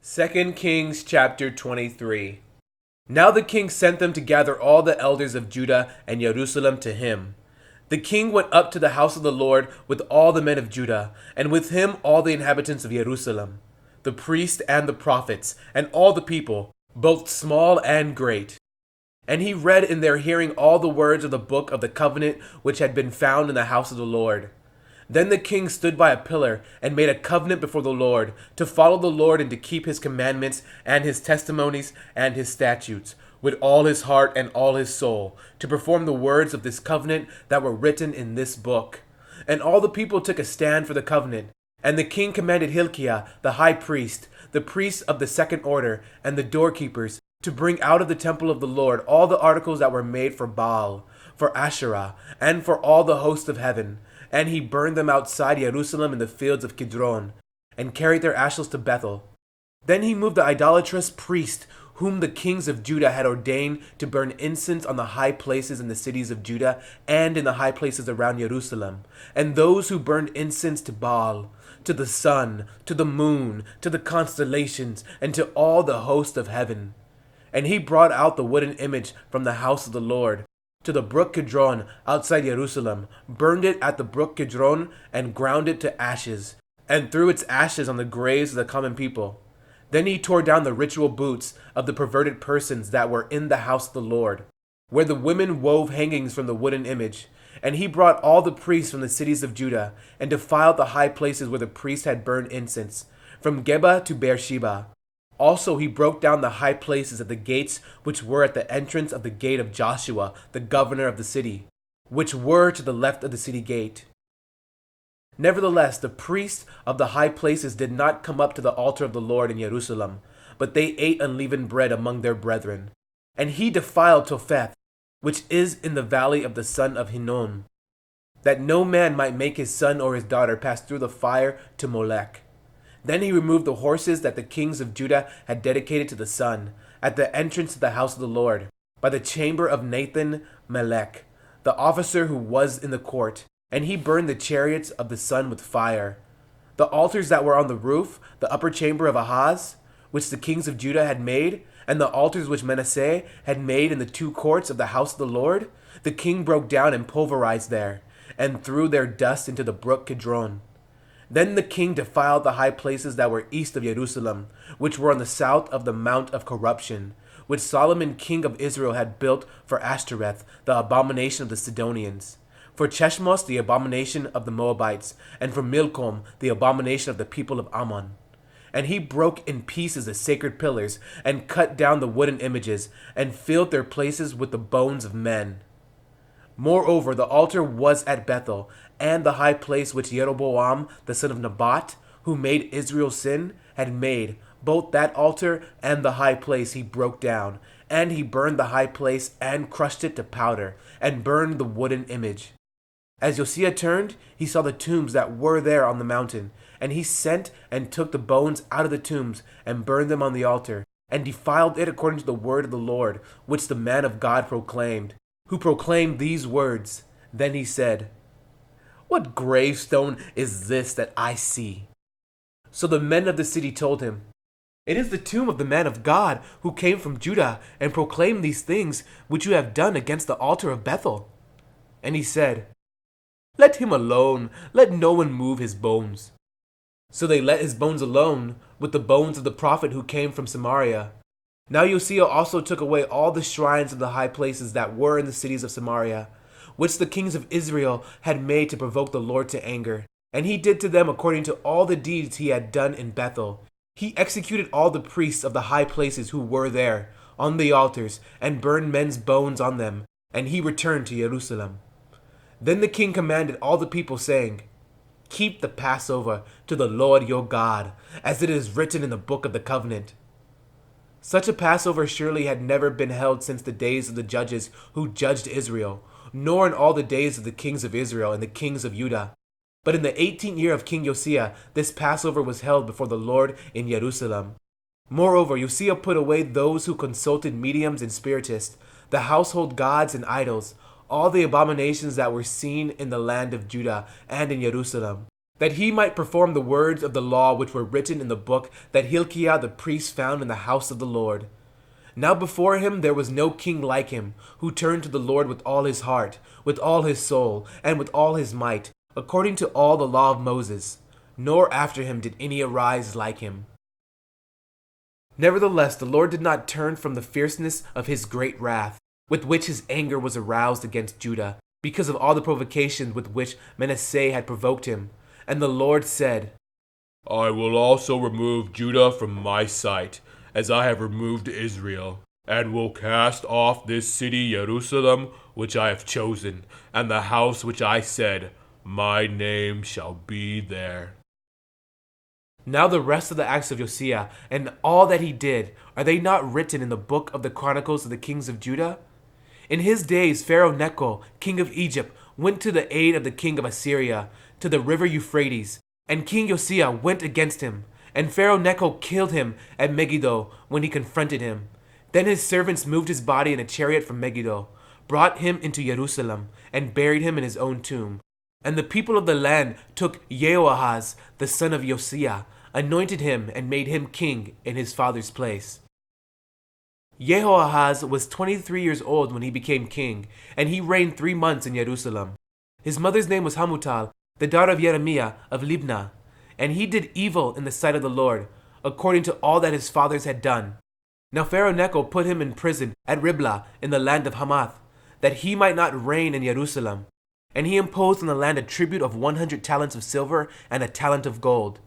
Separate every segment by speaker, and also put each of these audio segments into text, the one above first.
Speaker 1: 2 Kings chapter 23. Now the king sent them to gather all the elders of Judah and Jerusalem to him. The king went up to the house of the Lord with all the men of Judah, and with him all the inhabitants of Jerusalem, the priests and the prophets, and all the people, both small and great. And he read in their hearing all the words of the book of the covenant which had been found in the house of the Lord. Then the king stood by a pillar and made a covenant before the Lord, to follow the Lord and to keep his commandments and his testimonies and his statutes, with all his heart and all his soul, to perform the words of this covenant that were written in this book. And all the people took a stand for the covenant. And the king commanded Hilkiah, the high priest, the priests of the second order, and the doorkeepers, to bring out of the temple of the Lord all the articles that were made for Baal, for Asherah, and for all the host of heaven. And he burned them outside Jerusalem in the fields of Kidron, and carried their ashes to Bethel. Then he moved the idolatrous priest, whom the kings of Judah had ordained to burn incense on the high places in the cities of Judah and in the high places around Jerusalem, and those who burned incense to Baal, to the sun, to the moon, to the constellations, and to all the host of heaven. And he brought out the wooden image from the house of the Lord to the brook Kidron outside Jerusalem, burned it at the brook Kidron, and ground it to ashes, and threw its ashes on the graves of the common people. Then he tore down the ritual boots of the perverted persons that were in the house of the Lord, where the women wove hangings from the wooden image. And he brought all the priests from the cities of Judah, and defiled the high places where the priests had burned incense, from Geba to Beersheba. Also he broke down the high places at the gates which were at the entrance of the gate of Joshua, the governor of the city, which were to the left of the city gate. Nevertheless, the priests of the high places did not come up to the altar of the Lord in Jerusalem, but they ate unleavened bread among their brethren. And he defiled Topheth, which is in the valley of the son of Hinnom, that no man might make his son or his daughter pass through the fire to Molech. Then he removed the horses that the kings of Judah had dedicated to the sun, at the entrance to the house of the Lord, by the chamber of Nathan Melech, the officer who was in the court, and he burned the chariots of the sun with fire. The altars that were on the roof, the upper chamber of Ahaz, which the kings of Judah had made, and the altars which Manasseh had made in the two courts of the house of the Lord, the king broke down and pulverized there, and threw their dust into the brook Kidron. Then the king defiled the high places that were east of Jerusalem, which were on the south of the Mount of Corruption, which Solomon king of Israel had built for Ashtoreth, the abomination of the Sidonians, for Cheshmos, the abomination of the Moabites, and for Milcom, the abomination of the people of Ammon. And he broke in pieces the sacred pillars, and cut down the wooden images, and filled their places with the bones of men. Moreover, the altar was at Bethel, and the high place which Jeroboam the son of Nebat, who made Israel sin, had made, both that altar and the high place he broke down, and he burned the high place and crushed it to powder, and burned the wooden image. As Josiah turned, he saw the tombs that were there on the mountain, and he sent and took the bones out of the tombs, and burned them on the altar, and defiled it according to the word of the Lord, which the man of God proclaimed, who proclaimed these words. Then he said, "What gravestone is this that I see?" So the men of the city told him, "It is the tomb of the man of God who came from Judah and proclaimed these things which you have done against the altar of Bethel." And he said, "Let him alone, let no one move his bones." So they let his bones alone, with the bones of the prophet who came from Samaria. Now Josiah also took away all the shrines of the high places that were in the cities of Samaria, which the kings of Israel had made to provoke the Lord to anger. And he did to them according to all the deeds he had done in Bethel. He executed all the priests of the high places who were there, on the altars, and burned men's bones on them, and he returned to Jerusalem. Then the king commanded all the people, saying, "Keep the Passover to the Lord your God, as it is written in the book of the covenant." Such a Passover surely had never been held since the days of the judges who judged Israel, nor in all the days of the kings of Israel and the kings of Judah. But in the 18th year of King Josiah, this Passover was held before the Lord in Jerusalem. Moreover, Josiah put away those who consulted mediums and spiritists, the household gods and idols, all the abominations that were seen in the land of Judah and in Jerusalem. that he might perform the words of the law which were written in the book that Hilkiah the priest found in the house of the Lord. Now before him there was no king like him, who turned to the Lord with all his heart, with all his soul, and with all his might, according to all the law of Moses. Nor after him did any arise like him. Nevertheless, the Lord did not turn from the fierceness of his great wrath, with which his anger was aroused against Judah, because of all the provocations with which Manasseh had provoked him. And the Lord said,
Speaker 2: I will also remove Judah from my sight, as I have removed Israel, and will cast off this city Jerusalem which I have chosen, and the house which I said, my name shall be there.
Speaker 1: Now the rest of the acts of Josiah, and all that he did, are they not written in the book of the Chronicles of the kings of Judah? In his days Pharaoh Necho, king of Egypt, went to the aid of the king of Assyria, to the river Euphrates, and King Josiah went against him. And Pharaoh Necho killed him at Megiddo when he confronted him. Then his servants moved his body in a chariot from Megiddo, brought him into Jerusalem, and buried him in his own tomb. And the people of the land took Jehoahaz, the son of Josiah, anointed him, and made him king in his father's place. Jehoahaz was 23 years old when he became king, and he reigned 3 months in Jerusalem. His mother's name was Hamutal, the daughter of Jeremiah of Libnah. And he did evil in the sight of the Lord, according to all that his fathers had done. Now Pharaoh Necho put him in prison at Riblah in the land of Hamath, that he might not reign in Jerusalem. And he imposed on the land a tribute of 100 talents of silver and a talent of gold.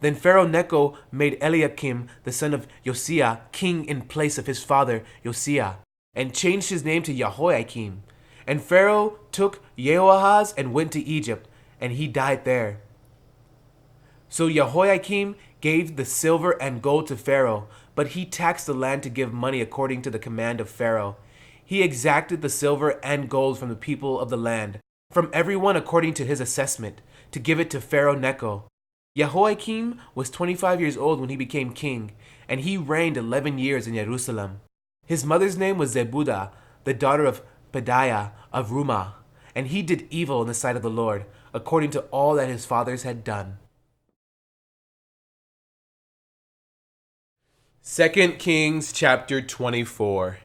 Speaker 1: Then Pharaoh Necho made Eliakim, the son of Josiah, king in place of his father Josiah, and changed his name to Jehoiakim. And Pharaoh took Jehoahaz and went to Egypt, and he died there. So Jehoiakim gave the silver and gold to Pharaoh, but he taxed the land to give money according to the command of Pharaoh. He exacted the silver and gold from the people of the land, from everyone according to his assessment, to give it to Pharaoh Necho. Jehoiakim was 25 years old when he became king, and he reigned 11 years in Jerusalem. His mother's name was Zebudah, the daughter of Pedaiah of Rumah, and he did evil in the sight of the Lord, according to all that his fathers had done. 2 Kings chapter 24.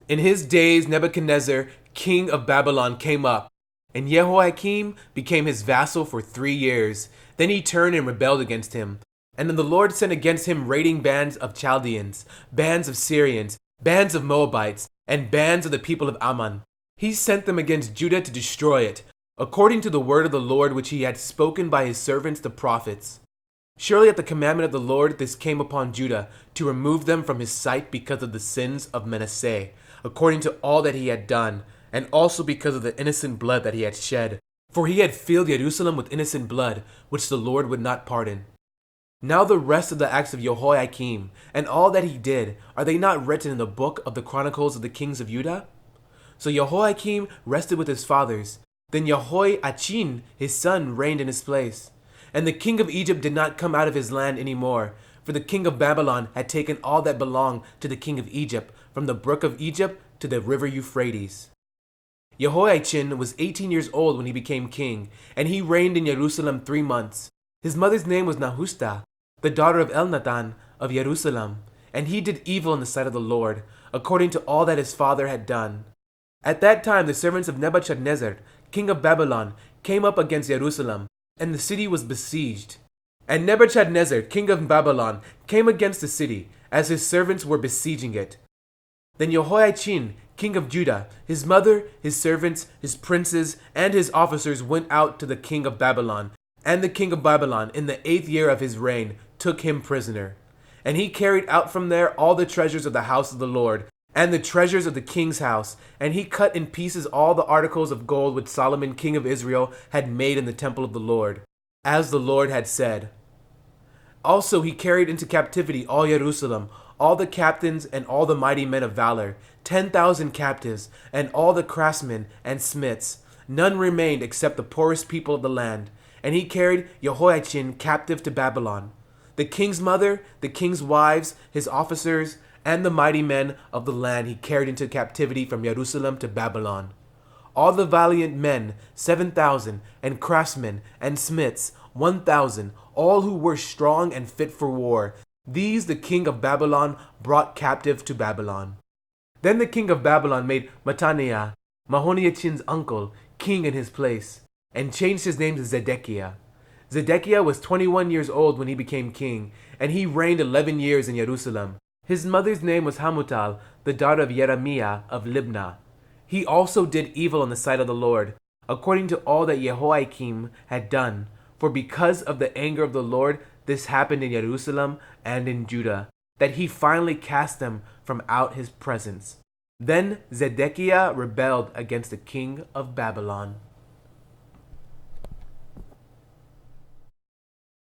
Speaker 1: In his days Nebuchadnezzar, king of Babylon, came up, and Jehoiakim became his vassal for 3 years. Then he turned and rebelled against him. And then the Lord sent against him raiding bands of Chaldeans, bands of Syrians, bands of Moabites, and bands of the people of Ammon. He sent them against Judah to destroy it, according to the word of the Lord which he had spoken by his servants the prophets. Surely at the commandment of the Lord this came upon Judah, to remove them from his sight because of the sins of Manasseh, according to all that he had done, and also because of the innocent blood that he had shed. For he had filled Jerusalem with innocent blood, which the Lord would not pardon. Now the rest of the acts of Jehoiakim, and all that he did, are they not written in the book of the Chronicles of the kings of Judah? So Jehoiakim rested with his fathers. Then Jehoiachin his son reigned in his place. And the king of Egypt did not come out of his land any more, for the king of Babylon had taken all that belonged to the king of Egypt, from the brook of Egypt to the river Euphrates. Jehoiachin was 18 years old when he became king, and he reigned in Jerusalem 3 months. His mother's name was Nehushta, the daughter of Elnathan of Jerusalem, and he did evil in the sight of the Lord, according to all that his father had done. At that time the servants of Nebuchadnezzar, king of Babylon, came up against Jerusalem, and the city was besieged. And Nebuchadnezzar, king of Babylon, came against the city, as his servants were besieging it. Then Jehoiachin, king of Judah, his mother, his servants, his princes, and his officers went out to the king of Babylon, and the king of Babylon, in the 8th year of his reign, took him prisoner. And he carried out from there all the treasures of the house of the Lord, and the treasures of the king's house, and he cut in pieces all the articles of gold which Solomon king of Israel had made in the temple of the Lord, as the Lord had said. Also he carried into captivity all Jerusalem, all the captains and all the mighty men of valor, 10,000 captives, and all the craftsmen and smiths. None remained except the poorest people of the land. And he carried Jehoiachin captive to Babylon. The king's mother, the king's wives, his officers, and the mighty men of the land he carried into captivity from Jerusalem to Babylon. all the valiant men 7,000, and craftsmen and smiths 1,000, all who were strong and fit for war. These the king of Babylon brought captive to Babylon. Then the king of Babylon made Mattaniah, Mahoniachin's uncle, king in his place, and changed his name to Zedekiah. Zedekiah was 21 years old when he became king, and he reigned 11 years in Jerusalem. His mother's name was Hamutal, the daughter of Jeremiah of Libnah. He also did evil in the sight of the Lord, according to all that Jehoiakim had done. For because of the anger of the Lord, this happened in Jerusalem and in Judah, that he finally cast them from out his presence. Then Zedekiah rebelled against the king of Babylon.